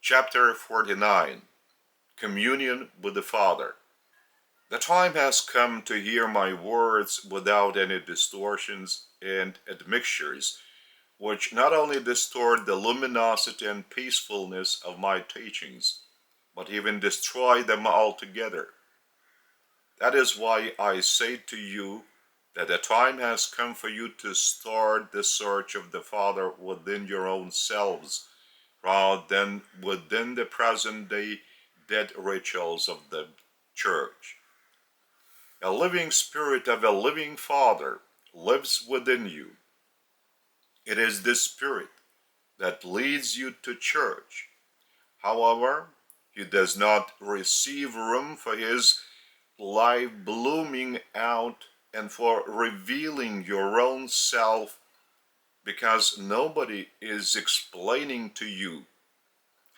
Chapter 49. Communion with the Father. The time has come to hear my words without any distortions and admixtures, which not only distort the luminosity and peacefulness of my teachings, but even destroy them altogether. That is why I say to you that the time has come for you to start the search of the Father within your own selves, rather than within the present-day dead rituals of the Church. A living spirit of a living Father lives within you. It is this spirit that leads you to church. However, he does not receive room for his life blooming out and for revealing your own self, because nobody is explaining to you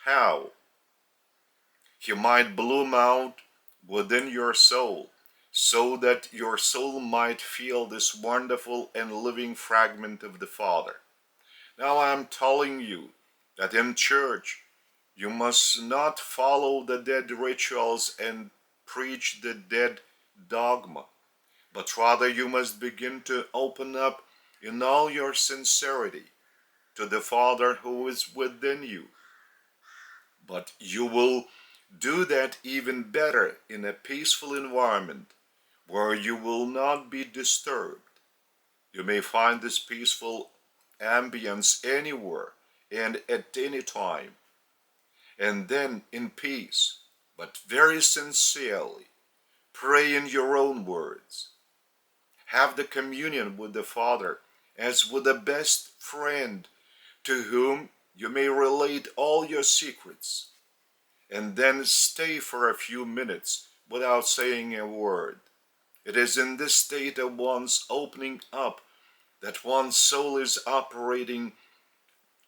how he might bloom out within your soul, so that your soul might feel this wonderful and living fragment of the Father. Now I am telling you that in church you must not follow the dead rituals and preach the dead dogma, but rather you must begin to open up in all your sincerity to the Father who is within you. But you will do that even better in a peaceful environment where you will not be disturbed. You may find this peaceful ambience anywhere and at any time. And then in peace, but very sincerely, pray in your own words. Have the communion with the Father as with a best friend to whom you may relate all your secrets, and then stay for a few minutes without saying a word. It is in this state of one's opening up that one's soul is operating,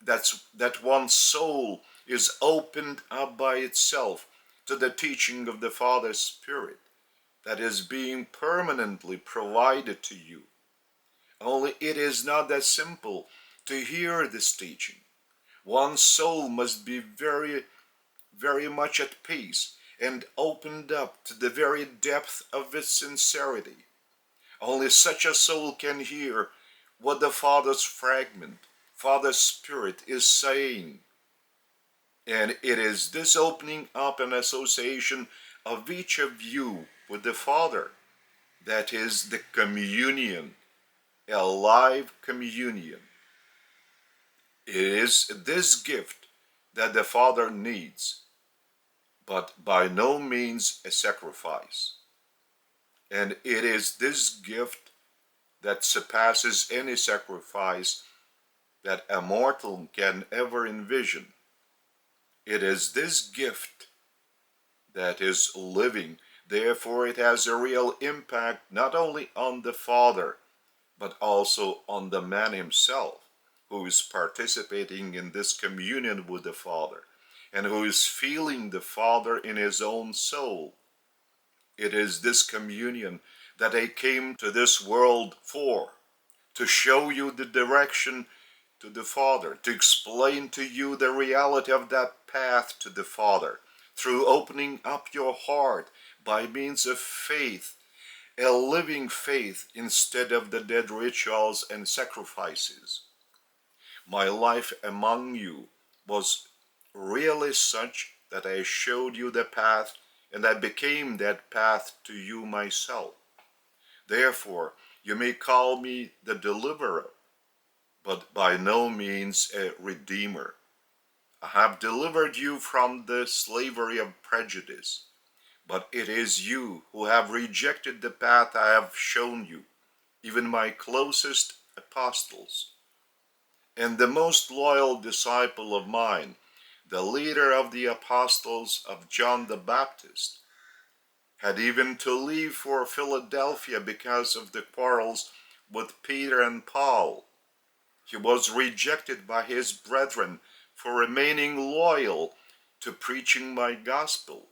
that one's soul is opened up by itself to the teaching of the Father's Spirit that is being permanently provided to you. Only it is not that simple to hear this teaching. One's soul must be very, very much at peace and opened up to the very depth of its sincerity. Only such a soul can hear what the Father's fragment, Father's Spirit is saying. And it is this opening up and association of each of you with the Father that is the communion, a live communion. It is this gift that the Father needs, but by no means a sacrifice. And it is this gift that surpasses any sacrifice that a mortal can ever envision. It is this gift that is living. Therefore, it has a real impact not only on the Father, but also on the man himself, who is participating in this communion with the Father, and who is feeling the Father in his own soul. It is this communion that I came to this world for, to show you the direction to the Father, to explain to you the reality of that path to the Father, through opening up your heart by means of faith, a living faith instead of the dead rituals and sacrifices. My life among you was really such that I showed you the path, and I became that path to you myself. Therefore, you may call me the deliverer, but by no means a redeemer. I have delivered you from the slavery of prejudice, but it is you who have rejected the path I have shown you, even my closest apostles. And the most loyal disciple of mine, the leader of the apostles of John the Baptist, had even to leave for Philadelphia because of the quarrels with Peter and Paul. He was rejected by his brethren for remaining loyal to preaching my gospel.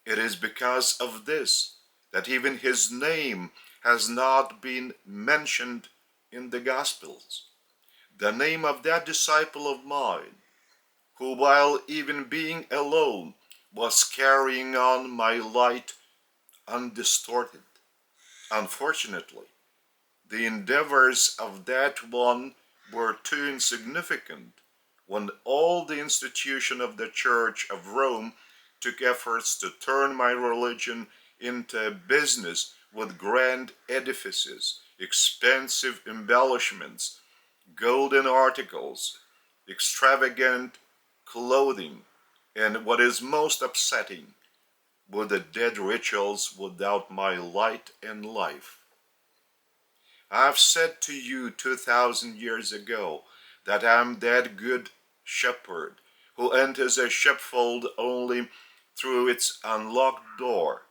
It is because of this that even his name has not been mentioned in the Gospels. The name of that disciple of mine, who, while even being alone, was carrying on my light undistorted. Unfortunately, the endeavors of that one were too insignificant when all the institution of the Church of Rome took efforts to turn my religion into a business with grand edifices, expensive embellishments, golden articles, extravagant clothing, and what is most upsetting, with the dead rituals without my light and life. I've said to you 2,000 years ago that I'm that good shepherd who enters a sheepfold only through its unlocked door.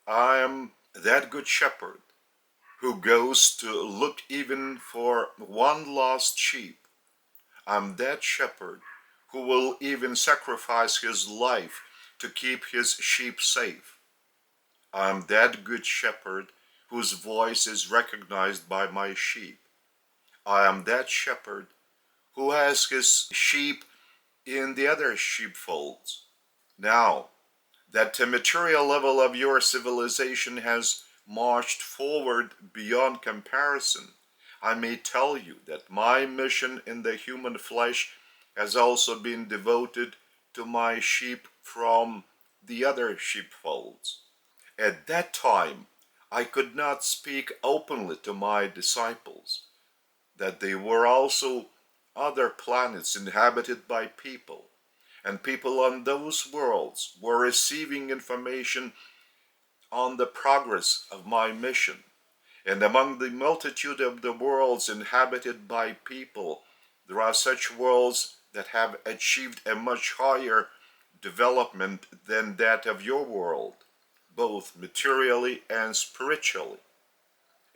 I am that good shepherd who goes to look even for one lost sheep. I'm that shepherd who will even sacrifice his life to keep his sheep safe. I'm that good shepherd whose voice is recognized by my sheep. I am that shepherd who has his sheep in the other sheepfolds. Now that the material level of your civilization has marched forward beyond comparison, I may tell you that my mission in the human flesh has also been devoted to my sheep from the other sheepfolds. At that time, I could not speak openly to my disciples that there were also other planets inhabited by people, and people on those worlds were receiving information on the progress of my mission. And among the multitude of the worlds inhabited by people, there are such worlds that have achieved a much higher development than that of your world, both materially and spiritually.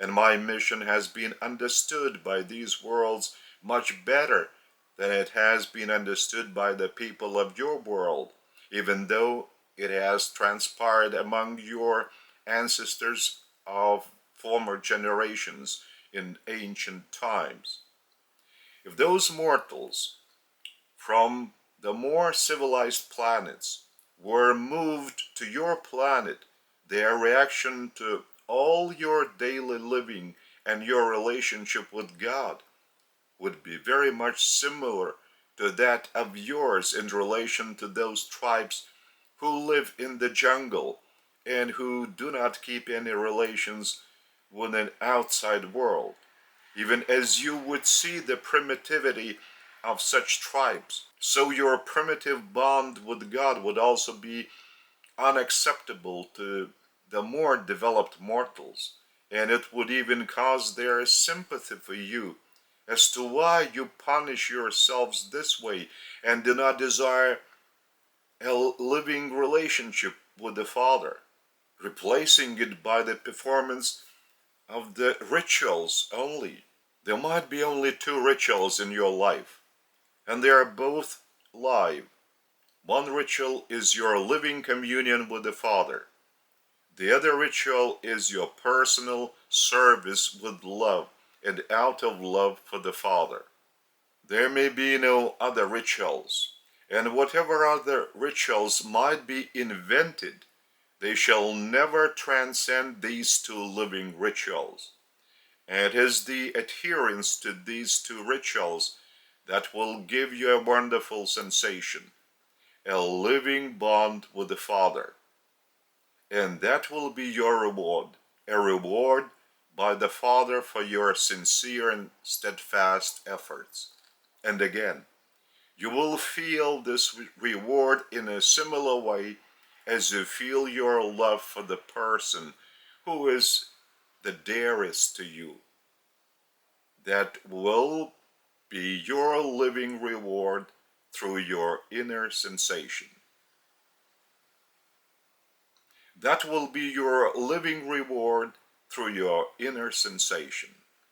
And my mission has been understood by these worlds much better than it has been understood by the people of your world, even though it has transpired among your ancestors of former generations in ancient times. If those mortals from the more civilized planets were moved to your planet, their reaction to all your daily living and your relationship with God would be very much similar to that of yours in relation to those tribes who live in the jungle and who do not keep any relations with an outside world, even as you would see the primitivity of such tribes. So your primitive bond with God would also be unacceptable to the more developed mortals, and it would even cause their sympathy for you as to why you punish yourselves this way and do not desire a living relationship with the Father, replacing it by the performance of the rituals only. There might be only two rituals in your life, and they are both live. One ritual is your living communion with the Father. The other ritual is your personal service with love and out of love for the Father. There may be no other rituals, and whatever other rituals might be invented, they shall never transcend these two living rituals. And it is the adherence to these two rituals that will give you a wonderful sensation, a living bond with the Father. And that will be your reward, a reward by the Father for your sincere and steadfast efforts. And again, you will feel this reward in a similar way as you feel your love for the person who is the dearest to you. That will be your living reward through your inner sensation. That will be your living reward through your inner sensation.